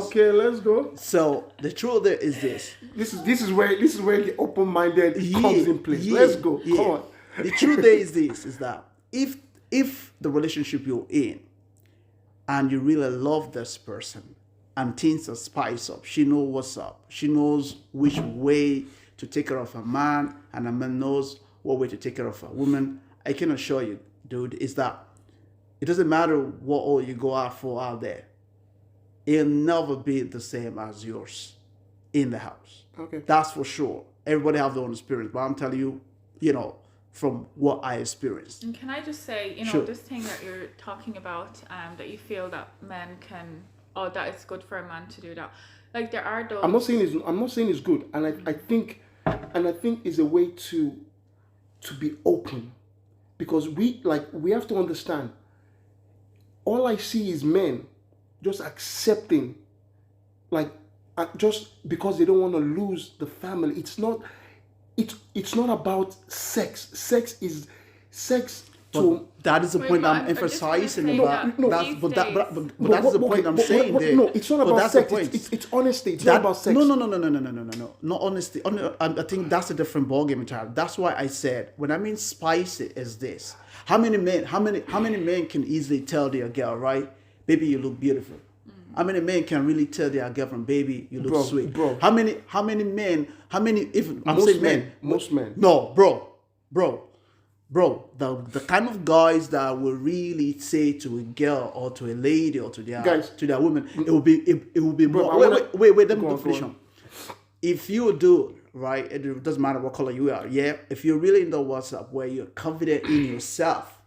Okay, let's go. So the truth there is this. This is where the open-minded comes in place. Let's go. Come on. The truth there is this: is that if the relationship you're in, and you really love this person, and things are spiced up, she knows what's up. She knows which way to take care of a man, and a man knows what way to take care of a woman. I can assure you, dude, is that it doesn't matter what all you go out for out there. It'll never be the same as yours in the house. Okay. That's for sure. Everybody have their own experience, but I'm telling you, from what I experienced. And can I just say, Sure. this thing that you're talking about, that you feel that men can, or that it's good for a man to do that. Like there are those. I'm not saying it's good, and I think it's a way to be open, because we have to understand. All I see is men just accepting, just because they don't want to lose the family. It's not about sex. Sex to. That is the point but I'm I'm just gonna emphasizing say about. that That's, these but, that, days- but that's the point I'm saying there. No, it's not But about that's the sex. point. It's honesty. It's not about sex. No. Not honesty. I think that's a different ballgame entirely. That's why I said when I mean spicy is this. How many men can easily tell their girl, right, baby, you look beautiful? How many men can really tell their girlfriend, baby, you look sweet? Bro. How many men, if I'm Most saying men. Most men. No, bro, the kind of guys that will really say to a girl or to a lady or to their woman, it will be Bro, more. Wait, let me go on, finish go on. If you do, right, it doesn't matter what color you are, yeah, if you're really in the WhatsApp where you're confident in yourself,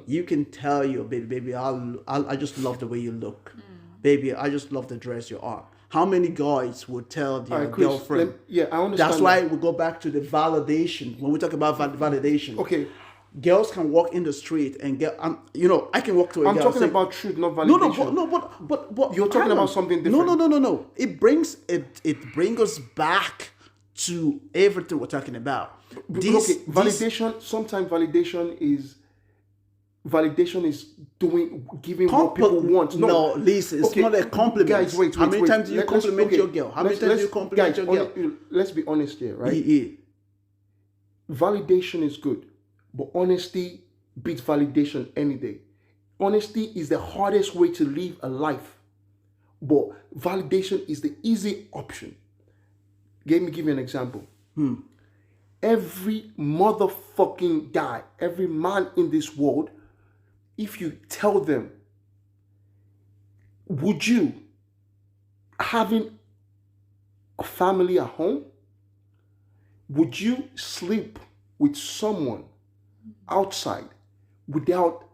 you can tell your baby, I just love the way you look. Baby, I just love the dress you're on. How many guys would tell their Alright, Chris, girlfriend? I understand. That's why we go back to the validation. When we talk about validation, Okay. girls can walk in the street and get. I can walk to a I'm girl. talking and say, about truth, not validation. but You're talking hang about on. something different. No. It brings us back to everything we're talking about. Validation. Sometimes validation is giving what people want. No, listen, it's not a compliment. Guys, wait. How many times do you compliment your girl? How many times do you compliment your girl? Let's be honest here, right? Yeah. Validation is good, but honesty beats validation any day. Honesty is the hardest way to live a life, but validation is the easy option. Let me give you an example. Every motherfucking guy, every man in this world, if you tell them, would you, having a family at home, would you sleep with someone outside without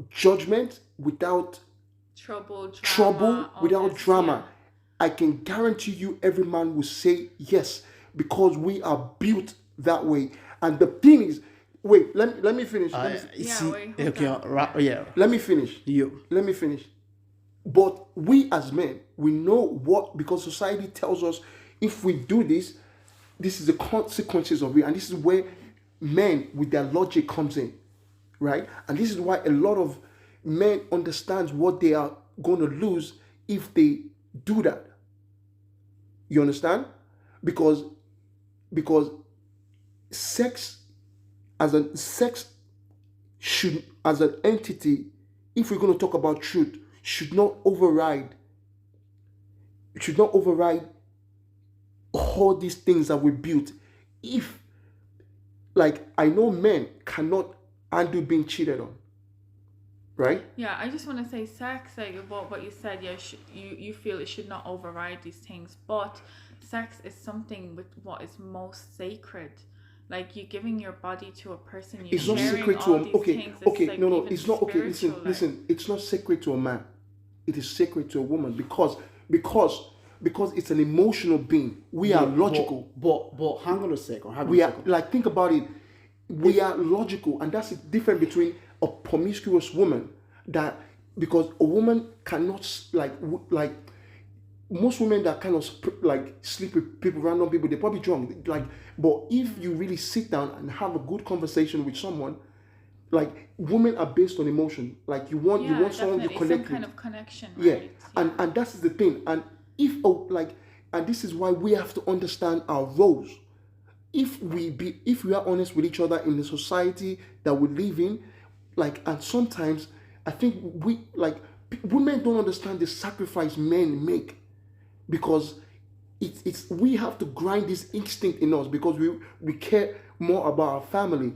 judgment, without trouble, without drama? I can guarantee you every man will say yes, because we are built that way. And the thing is, wait, let me finish. Yeah, Let me finish. Let me finish. But we as men, we know what, because society tells us if we do this, this is the consequences of it. And this is where men with their logic comes in, right? And this is why a lot of men understands what they are going to lose if they do that. You understand? Because sex should, as an entity, if we're going to talk about truth, should not override all these things that we built. If, I know men cannot handle being cheated on, right? Yeah, I just want to say sex, about what you said, you feel it should not override these things, but sex is something with what is most sacred. Like, you're giving your body to a person, you're it's not sharing sacred to all a these okay things. no, it's not okay. Listen, it's not sacred to a man. It is sacred to a woman, because it's an emotional being. We are logical. But hang on a second. Think about it. We are logical, and that's the difference between a promiscuous woman, that because a woman cannot most women that kind of sleep with people, random people, they're probably drunk. But if you really sit down and have a good conversation with someone, like women are based on emotion. Like you want someone you definitely. connect Some kind with. of connection, Yeah, right? and that's the thing. And if like, and this is why we have to understand our roles. If we are honest with each other in the society that we live in, like, and sometimes I think women don't understand the sacrifice men make, because it's we have to grind this instinct in us because we care more about our family.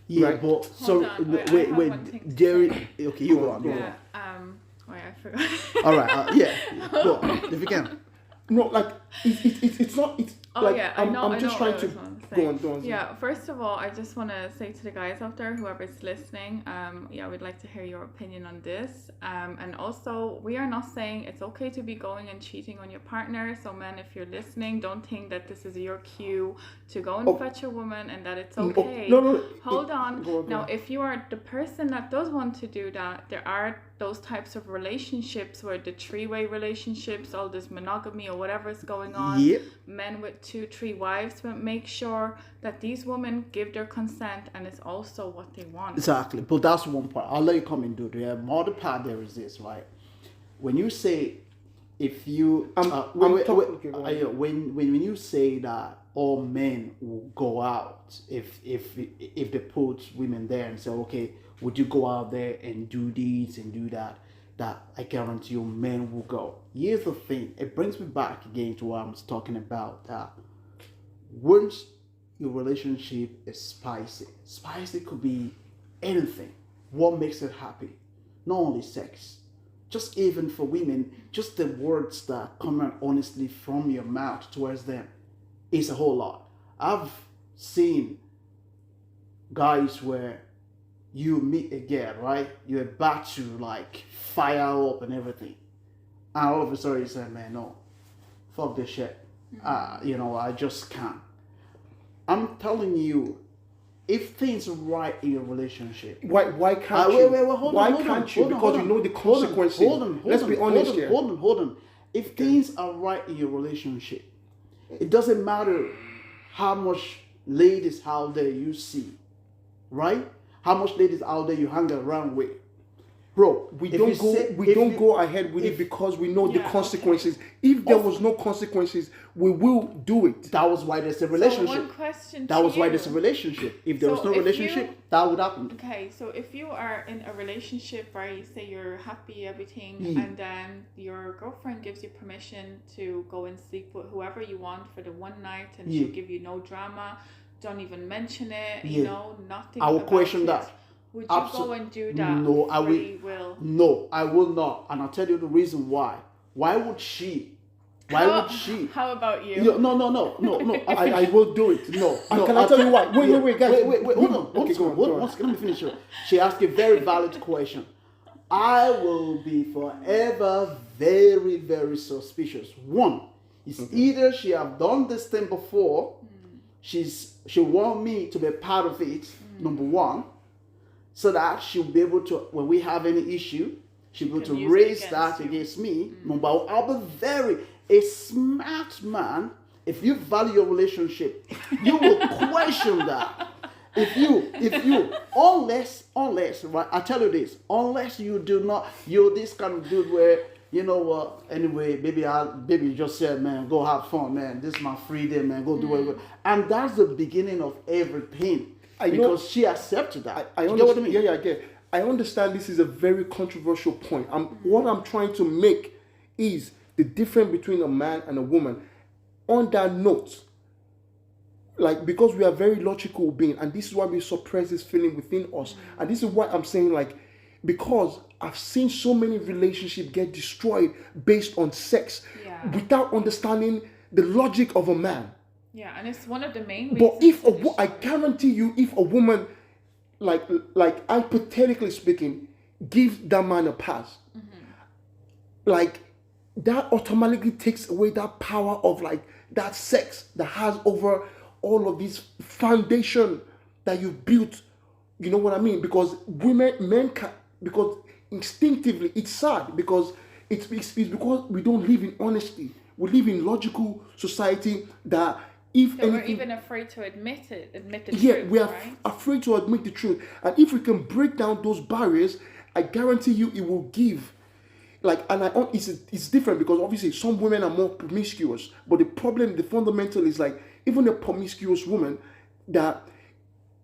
Yeah, Right. but so on, I wait, have wait, one thing to Jerry. say. Okay, you Go go on, on. go Go on. on. Wait, I forgot. All right. Yeah. Go on, if you can. No, like it's not. It's Oh like yeah, I'm I just know trying what to I was gonna say. go on. Yeah, first of all, I just want to say to the guys out there, whoever's listening, yeah, we'd like to hear your opinion on this. And also, we are not saying it's okay to be going and cheating on your partner. So, men, if you're listening, don't think that this is your cue to go and fetch a woman and that it's okay. No. Hold on. Go on. Now, if you are the person that does want to do that, there are those types of relationships where the three-way relationships, all this monogamy or whatever is going on, Yep. men with 2-3 wives, but make sure that these women give their consent and it's also what they want. Exactly. But that's one part. I'll let you come and do the other part. There is this, right? When you say, if you when you say that all men will go out if they put women there and say, okay, would you go out there and do this and do that? That I guarantee you, men will go. Here's the thing. It brings me back again to what I was talking about. Once your relationship is spicy could be anything. What makes it happy? Not only sex. Just even for women, just the words that come out honestly from your mouth towards them is a whole lot. I've seen guys where you meet a girl, right? You're about to like fire up and everything. And all of a sudden you say, man, no, fuck this shit. I just can't. I'm telling you, if things are right in your relationship. Why can't you? Hold why on, can't you? hold on, Because hold you know on. the consequences. Let's be honest here. Hold on. If things are right in your relationship, it doesn't matter how much ladies out there you see, right? How much ladies out there you hang around with. Bro, We don't go ahead with it because we know the Yeah, consequences. If there was no consequences, we will do it. that was why there's a So relationship. one question That to was why you. there's a relationship. If there So was no if relationship, you- that would happen. Okay, so if you are in a relationship where you say you're happy, everything, Yeah. and then your girlfriend gives you permission to go and sleep with whoever you want for the one night, and Yeah. she'll give you no drama, don't even mention it, Yeah. nothing. I will about question it. that. Would you go Absol- and do that? No, I will- free will. No, I will not. And I'll tell you the reason why. Why would she? Why would she? How about you? No. I will do it. No. And can I tell you why? Wait, guys. Wait. Hold on. Okay, go on. Once again, let me finish. She asked a very valid question. I will be forever very, very suspicious. One, it's either she have done this thing before, she want me to be part of it, number one, so that she'll be able to, when we have any issue, she'll be able Can to use it raise against that you. against me. Number one, I'll be a smart man. If you value your relationship, you will question that. If you, unless, right, I tell you this, unless you do not, you're this kind of dude where, you know what, anyway, baby just said, man, go have fun, man. This is my freedom, man. Go do whatever. And that's the beginning of everything. I know- Because she accepted that. I You understand. get what I mean? Yeah, I get. I understand this is a very controversial point. What I'm trying to make is the difference between a man and a woman. On that note, like, because we are very logical being, and this is why we suppress this feeling within us. And this is why I'm saying, like, because I've seen so many relationships get destroyed based on sex Yeah. without understanding the logic of a man. Yeah, and it's one of the main reasons. But if to I destroy- guarantee you, if a woman, like hypothetically speaking, gives that man a pass, like, that automatically takes away that power of, like, that sex that has over all of this foundation that you built. You know what I mean? Because men can, because instinctively it's sad, because it's because we don't live in honesty. We live in logical society that if So we're anything, even afraid to admit the yeah, truth, we are right? afraid to admit the truth. And if we can break down those barriers, I guarantee you it will give. Like, and it's different because obviously some women are more promiscuous, but the fundamental is like even a promiscuous woman that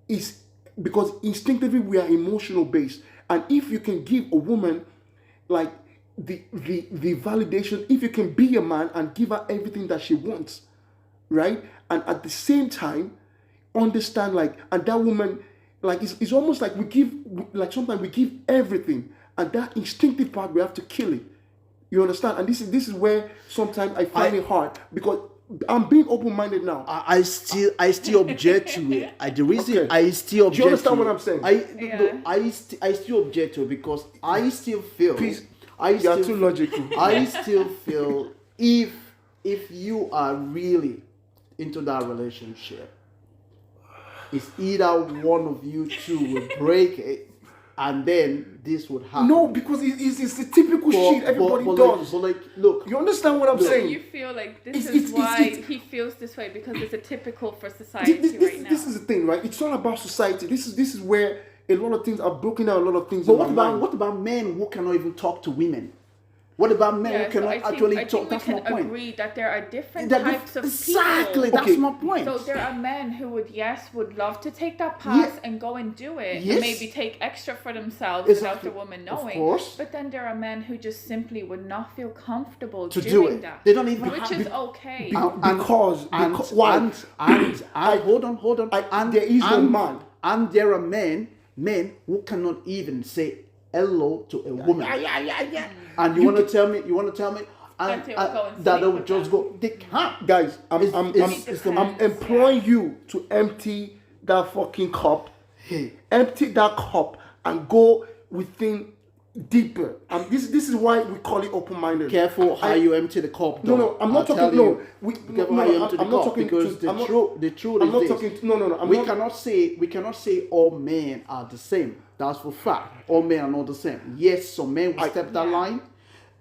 is, because instinctively we are emotional based, and if you can give a woman like the validation, if you can be a man and give her everything that she wants, right, and at the same time understand, like, and that woman, like, it's almost like like sometimes we give everything, and that instinctive part we have to kill it. You understand? And this is where sometimes I find it hard because I'm being open-minded now. I still object to it. The reason Okay. I still object. Do you understand to what it, I'm saying? Yeah. I still object to it because I still feel. Please, I you are still too logical. I still feel if you are really into that relationship, it's either one of you two will break it, and then this would happen. No, because it's the typical shit everybody does. Look, You understand what I'm So saying? you feel like this It's- is it's- why it's- he feels this way because it's a typical for society right now. This is the thing, right? It's not about society. This is where a lot of things are broken down. A lot of things. but in my mind. what about men who cannot even talk to women? What about men who So cannot I think actually we talk? That's my can point. agree that there are different That- types of exactly, people. that's Okay. my point. So there are men who would love to take that pass and go and do it, Yes. and maybe take extra for themselves Exactly. without the woman Of knowing. course. But then there are men who just simply would not feel comfortable To do doing it. that. They don't even which have- is okay. Because why? Hold on. There is no man. And there are men who cannot even say hello to a woman. And you want to tell me, That they will go and that they sleep will with just them. go. They can't. Guys, I'm Depends. imploring you to empty that fucking cup. Hey. Empty that cup and go within deeper. This is why we call it open-minded. Careful how you empty the cup. No, though. no, I'm not I'll talking. tell No, you. Careful how you empty the I'm not cup, talking because to, I'm not, the truth I'm is not this. talking. No. I'm we not, cannot say all men are the same. That's for fact. All men are not the same. Yes, some men will step that line.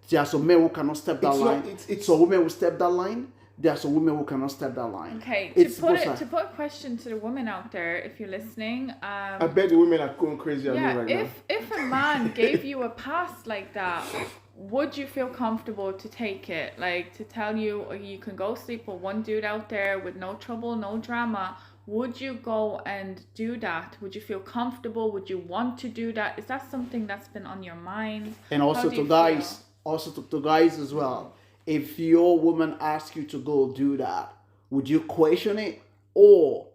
There are some men who cannot step that It's not- line. it's- Some women will step that line. There are some women who cannot step that line. Okay, It's to put both a question to the women out there, if you're listening, I bet the women are going crazy on me yeah, right now. if a man gave you a pass like that, would you feel comfortable to take it? Like to tell you you can go sleep with one dude out there with no trouble, no drama. Would you go and do that? Would you feel comfortable? Would you want to do that? Is that something that's been on your mind? And How also do to you guys, feel? to guys as well. If your woman asks you to go do that, would you question it, or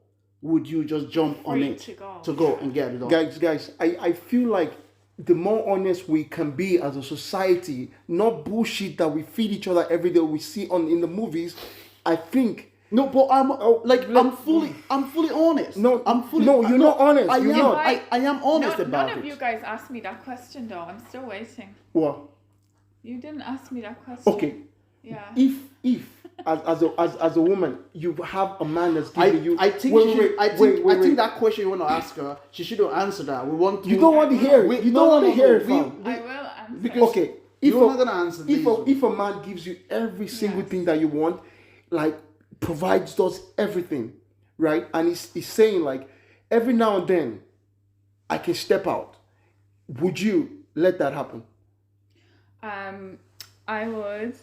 would you just jump on Free it to go. and get it on? Guys, I feel like the more honest we can be as a society, not bullshit that we feed each other every day we see in the movies, I think. No, but I'm fully honest. No, I'm fully. no, you're not honest. I You're am. not. I am honest about None of it. you guys asked me that question though. I'm still waiting. What? You didn't ask me that question. Okay. Yeah. If as a woman you have a man that's giving you. I think that question you want to ask her, she shouldn't answer that. We want to. You don't want to hear it. You don't want to hear it, fam. I will answer. Because Okay. you're not gonna answer if these. if a man gives you every single Yes. thing that you want, like does everything, right? And he's saying like every now and then I can step out. Would you let that happen? I would.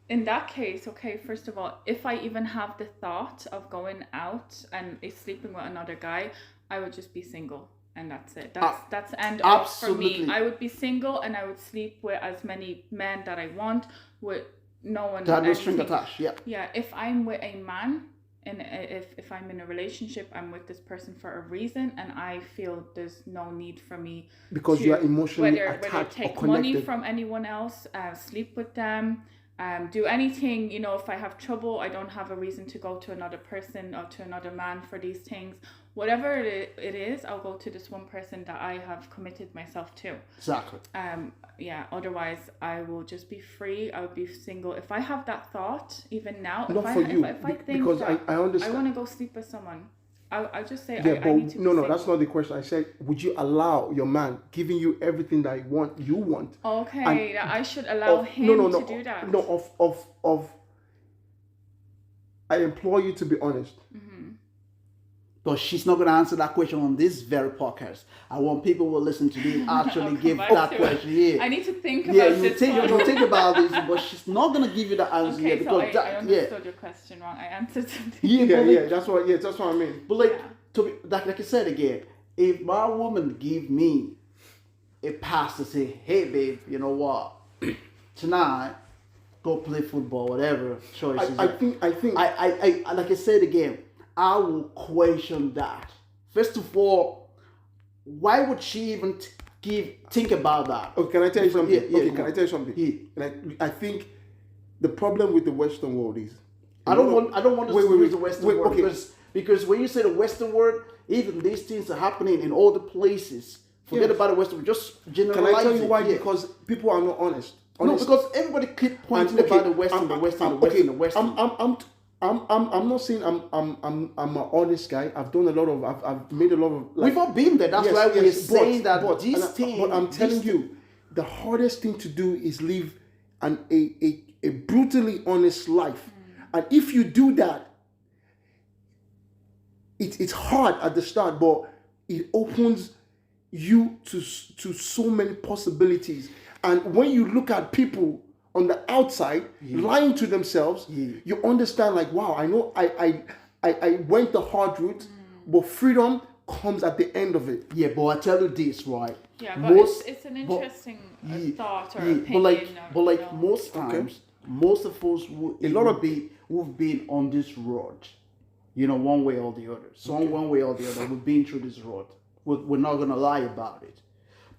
In that case, okay, first of all, if I even have the thought of going out and sleeping with another guy, I would just be single. And that's it. That's end off for me. absolutely. I would be single and I would sleep with as many men that I want with no one. That no string anything. attached. Yeah. Yeah, if I'm with a man and if I'm in a relationship, I'm with this person for a reason and I feel there's no need for me Because to you are emotionally whether attached or take money connected. from anyone else, sleep with them, do anything, if I have trouble, I don't have a reason to go to another person or to another man for these things. Whatever it is, I'll go to this one person that I have committed myself to. Exactly. Yeah, otherwise I will just be free. I would be single. If I have that thought, even now, Not if for I, you, if I think because that I understand. want to go sleep with someone, I just say Yeah, I need to but no, be that's single. not the question. I said, would you allow your man giving you everything that you want? Okay, that I should allow him to do that. No, I implore you to be honest. But she's not going to answer that question on this very podcast. I want people who listen to this actually I'll give come back that to it. question. Yeah. I need to think Yeah, about you this think one. you'll think about this, but she's not going to give you the answer yet Okay, so because I understood your question wrong. I answered something. That's what I mean. But like, Yeah. to be, like I said again, if my woman give me a pass to say, hey babe, you know what, tonight go play football, whatever choices. I think I like I said again, I will question that. First of all, why would she even think about that? Okay, can I tell you something? Yeah, Okay, go can on. I tell you something? Yeah. Like, I think the problem with the Western world is I don't want us Wait, to wait, use the wait, Western wait, world okay. because when you say the Western world, even these things are happening in all the places. Forget Yes. about the Western world. Just Can generalize I tell you it. why? Yeah. Because people are not honest. No, Honest. because everybody keep pointing And, okay, about the Western, the Western, the Western, okay, the Western. I'm not saying I'm an honest guy. I've done a lot of. I've made a lot of. Like, We've all been there. That's yes, why we're yes, saying that these and things. But I'm telling you, the hardest thing to do is live a brutally honest life, and if you do that, it's hard at the start, but it opens you to so many possibilities. And when you look at people on the outside lying to themselves, you understand like, wow, I know I went the hard route, but freedom comes at the end of it. Yeah, but I tell you this, right? Yeah, but it's an interesting thought or opinion. But like most times, most of us who've been on this road, you know, one way or the other. One way or the other, we've been through this road. We're not gonna lie about it.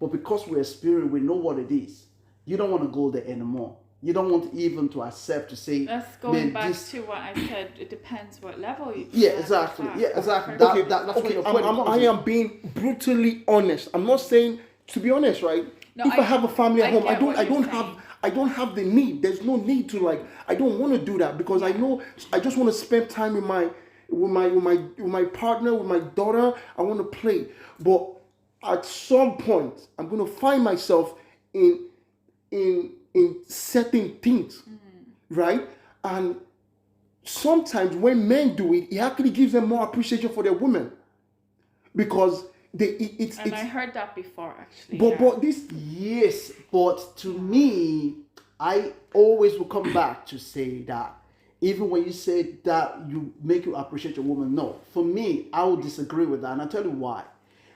But because we're experienced, we know what it is. You don't want to go there anymore. You don't want even to accept to say. That's going back to what I said. It depends what level you. Yeah, exactly. Yeah, exactly. Okay, That's what your point I am being brutally honest. I'm not saying to be honest, right? No, if I have a family at home, get what you're saying. I don't have the need. There's no need to like. I don't want to do that because I know I just want to spend time with my partner, with my daughter. I want to play, but at some point, I'm going to find myself in certain things, right? And sometimes when men do it, it actually gives them more appreciation for their women because I heard that before actually. But this Yes, but to me, I always will come back to say that even when you say that you make you appreciate your woman, no. For me, I would disagree with that, and I'll tell you why.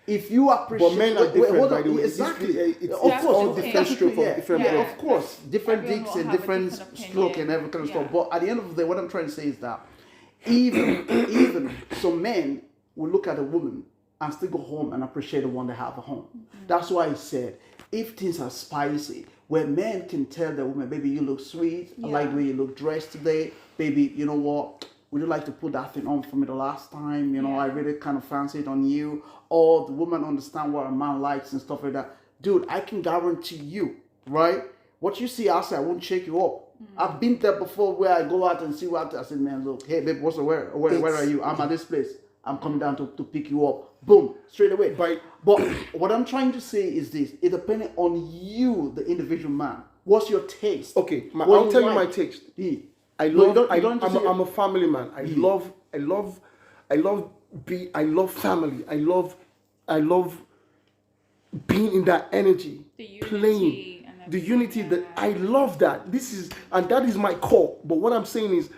If you appreciate, But men are different, hold by on, the way. exactly. It's Of all course, different stroke from different yeah, blood. of course, different Everyone dicks will and have a different different stroke and opinion. every kind of stuff. Yeah. But at the end of the day, what I'm trying to say is that even some men will look at a woman and still go home and appreciate the one they have at home. That's why I said if things are spicy, where men can tell the woman, baby, you look sweet. I like the way you look dressed today. Baby, you know what? Would you like to put that thing on for me the last time? You know, I really kind of fancy it on you. Or the woman understand what a man likes and stuff like that. Dude, I can guarantee you, right? What you see outside won't shake you up. I've been there before where I go out and see what I said, man, look, hey, babe, where are you? I'm at this place. I'm coming down to pick you up. Boom, straight away. Right. But what I'm trying to say is this. It depends on you, the individual man. What's your taste? okay. What I'll you tell you like? my taste. Yeah. I No, you love. don't- you don't just say- I'm a family man. I love family. I love being in that energy, The unity playing, and the everything, unity. That yeah. I love that. That is my core. But what I'm saying is,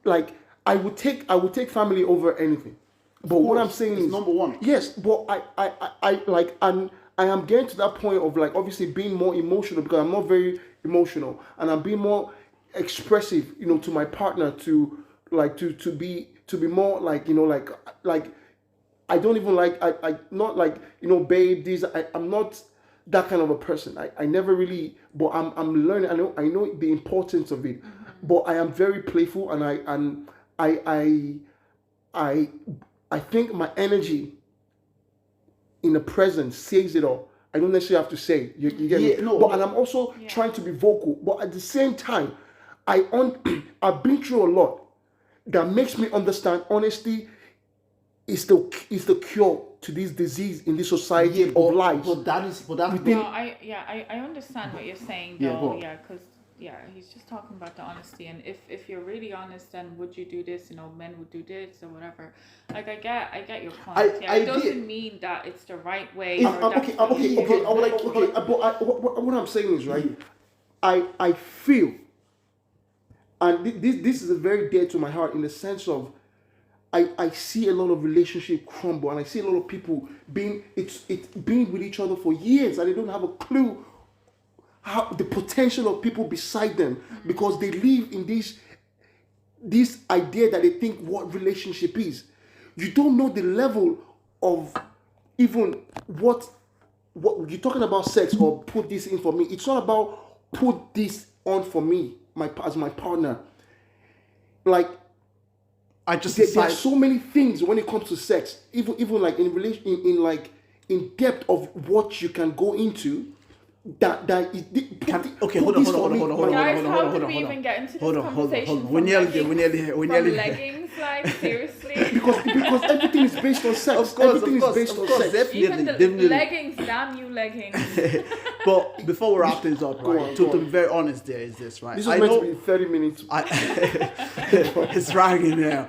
like, I would take family over anything. But what I'm saying it's is number one. Yes, but I like, and I am getting to that point of like obviously being more emotional because I'm not very emotional, and I'm being more expressive, you know, to my partner to be more like, you know, like I don't even like I not like, you know, babe, I'm not that kind of a person. I never really, but I'm learning. I know the importance of it, but I am very playful, and I think my energy in the present says it all. I don't necessarily have to say it. You get me? Yeah, no, But no. and I'm also trying to be vocal, but at the same time, I've been through a lot that makes me understand honesty is the cure to this disease in this society of lies. But that's Well, I understand what you're saying Yeah, go though, on. yeah, because yeah, he's just talking about the honesty, and if you're really honest, then would you do this? Men would do this or whatever. Like I get your point. Yeah, it doesn't mean that it's the right way. What I'm saying is, right, I feel, and this is very dear to my heart, in the sense of I see a lot of relationship crumble, and I see a lot of people being with each other for years, and they don't have a clue how the potential of people beside them, because they live in this idea that they think what relationship is. You don't know the level of even what you're talking about, sex, or put this in for me. It's not about put this on for me, as my partner. Like, there are so many things when it comes to sex, even like in relation, in depth of what you can go into. Hold on. Guys, how did we even get into this conversation? We're nearly leggings, like, seriously. because everything is based on sex. Everything is based on sex. Definitely. Leggings, damn you leggings. But before we wrap things up, right? To be very honest, there is this, right? This is meant to be 30 minutes. It's dragging now.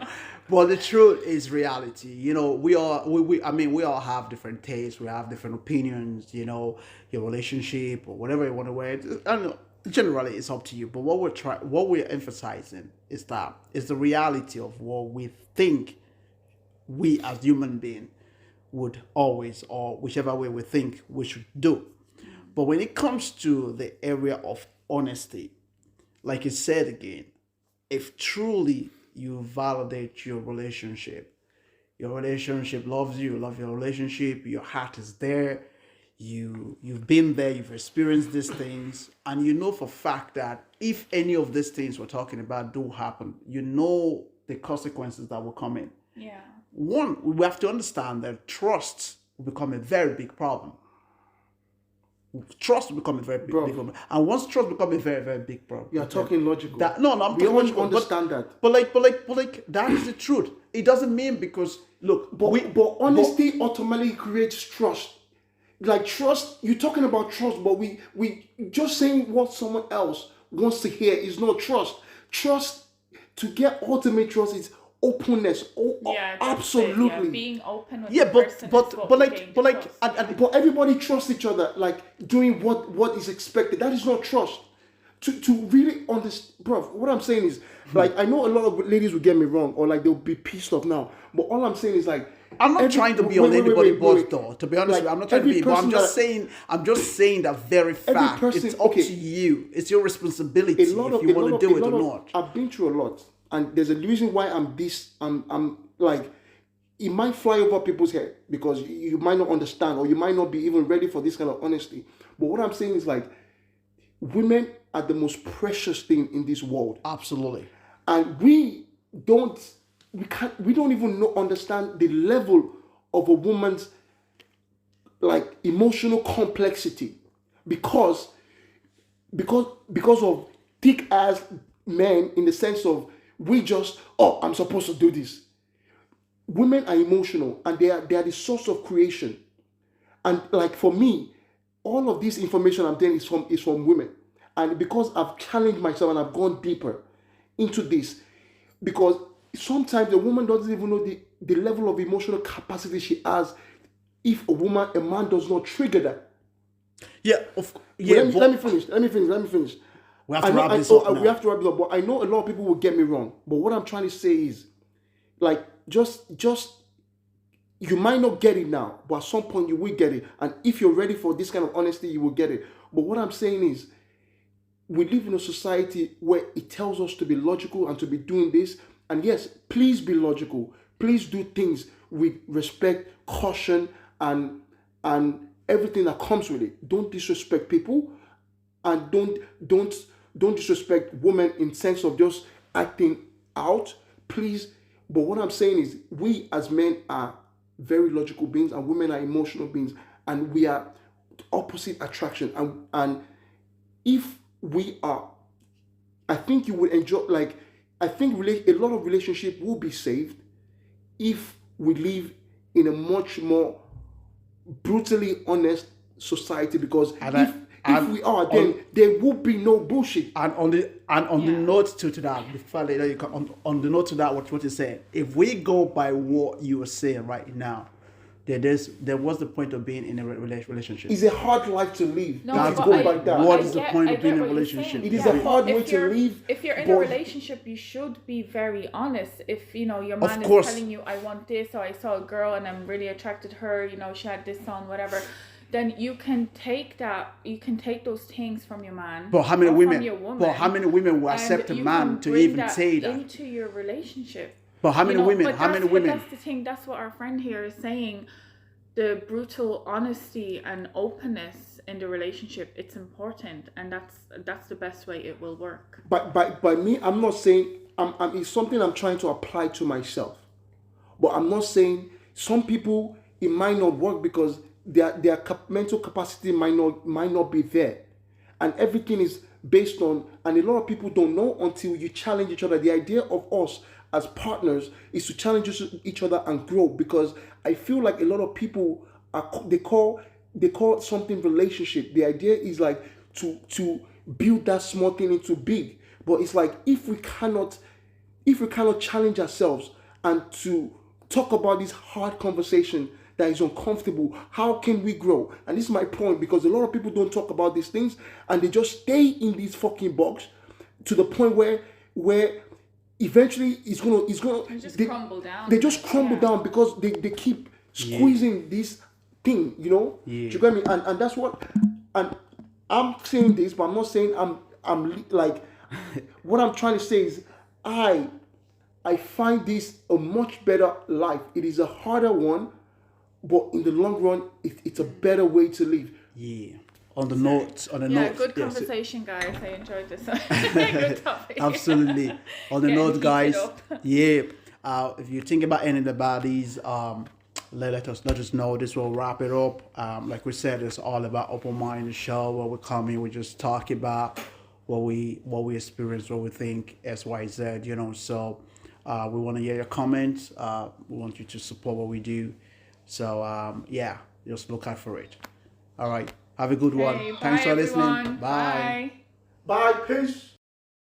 But the truth is reality. We all have different tastes. We have different opinions. Your relationship or whatever you want to wear. I don't know. Generally, it's up to you. But what we're emphasizing is that it's the reality of what we think we as human beings would always, or whichever way we think we should do. But when it comes to the area of honesty, like you said again, if truly you validate your relationship loves you love your relationship, your heart is there, you've been there, you've experienced these things, and you know for a fact that if any of these things we're talking about do happen, the consequences that will come in. Yeah. One, we have to understand that trust will become a very big problem. Trust will become a very big problem. And once trust becomes a very, very big problem. You're talking logical. I'm talking logical. Understand that. But that is the truth. It doesn't mean because, look. But honesty automatically creates trust. Like trust, you're talking about trust, but we just saying what someone else wants to hear is not trust. Trust, to get ultimate trust, is openness. Absolutely. Yeah, being open with the person. But everybody trusts each other, like doing what is expected. That is not trust. To really understand, bro. What I'm saying is, like, I know a lot of ladies will get me wrong, or like they'll be pissed off now. But all I'm saying is, like, I'm not trying to be on anybody's boss door. To be honest with you, I'm not trying to be. But I'm just saying that very fact. It's up to you. It's your responsibility if you want to do it or not. I've been through a lot. And there's a reason why I'm like, it might fly over people's head because you might not understand, or you might not be even ready for this kind of honesty. But what I'm saying is, like, women are the most precious thing in this world. Absolutely. And we don't even understand the level of a woman's, like, emotional complexity because of thick ass men, in the sense of, I'm supposed to do this. Women are emotional, and they are the source of creation. And like, for me, all of this information I'm telling is from women. And because I've challenged myself and I've gone deeper into this, because sometimes the woman doesn't even know the level of emotional capacity she has if a man does not trigger that. Let me finish. We have to wrap this up now. We have to wrap this up. But I know a lot of people will get me wrong. But what I'm trying to say is, like, just you might not get it now, but at some point you will get it. And if you're ready for this kind of honesty, you will get it. But what I'm saying is, we live in a society where it tells us to be logical and to be doing this. And yes, please be logical. Please do things with respect, caution, and everything that comes with it. Don't disrespect people, and don't disrespect women in sense of just acting out, please. But what I'm saying is, we as men are very logical beings, and women are emotional beings, and we are opposite attraction. And if we are, I think you would enjoy, like, I think a lot of relationship will be saved if we live in a much more brutally honest society, because if we are, then there will be no bullshit. And on the note to that, before later you come on the note to that, what you're saying, if we go by what you are saying right now, there was the point of being in a relationship. It's a hard life to live. No, Let's but go I- by that. What I is the get- point I of being get in a what you're relationship? saying. It is Yeah, a hard but way if to you're- live. If you're in a but- relationship, you should be very honest. If your man is course. telling you, "I want this," or "I saw a girl and I'm really attracted to her," she had this on, whatever. Then you can take that. You can take those things from your man. But how many or women? From your woman, But how many women will and accept a you man can to bring even say that? into your relationship? But how many women? But How many that's- women? That's the thing. That's what our friend here is saying. The brutal honesty and openness in the relationship, it's important, and that's the best way it will work. But by me, I'm not saying it's something I'm trying to apply to myself. But I'm not saying some people it might not work because their mental capacity might not be there, and everything is based on. And a lot of people don't know until you challenge each other. The idea of us as partners is to challenge each other and grow. Because I feel like a lot of people they call something relationship. The idea is like to build that small thing into big. But it's like if we cannot challenge ourselves and to talk about this hard conversation that is uncomfortable, how can we grow? And this is my point, because a lot of people don't talk about these things and they just stay in this fucking box to the point where eventually it's gonna Just crumble down. They just crumble Yeah. down because they keep squeezing this thing, Yeah. Do you get me? And that's what, and I'm saying this, but I'm not saying I'm like what I'm trying to say is I find this a much better life. It is a harder one, but in the long run, it's a better way to live. Yeah. On the note. Yeah, good yes. conversation, guys. I enjoyed this. Good topic. Absolutely. On the Getting note, heated guys. up. Yeah. If you think about any of the bodies, let us know. This will wrap it up. Like we said, it's all about open minded show where we come in, we just talk about what we experience, what we think, XYZ, So we want to hear your comments. We want you to support what we do. So just look out for it. All right. Have a good one. Okay, Thanks bye, for listening. everyone. Bye. Bye, peace.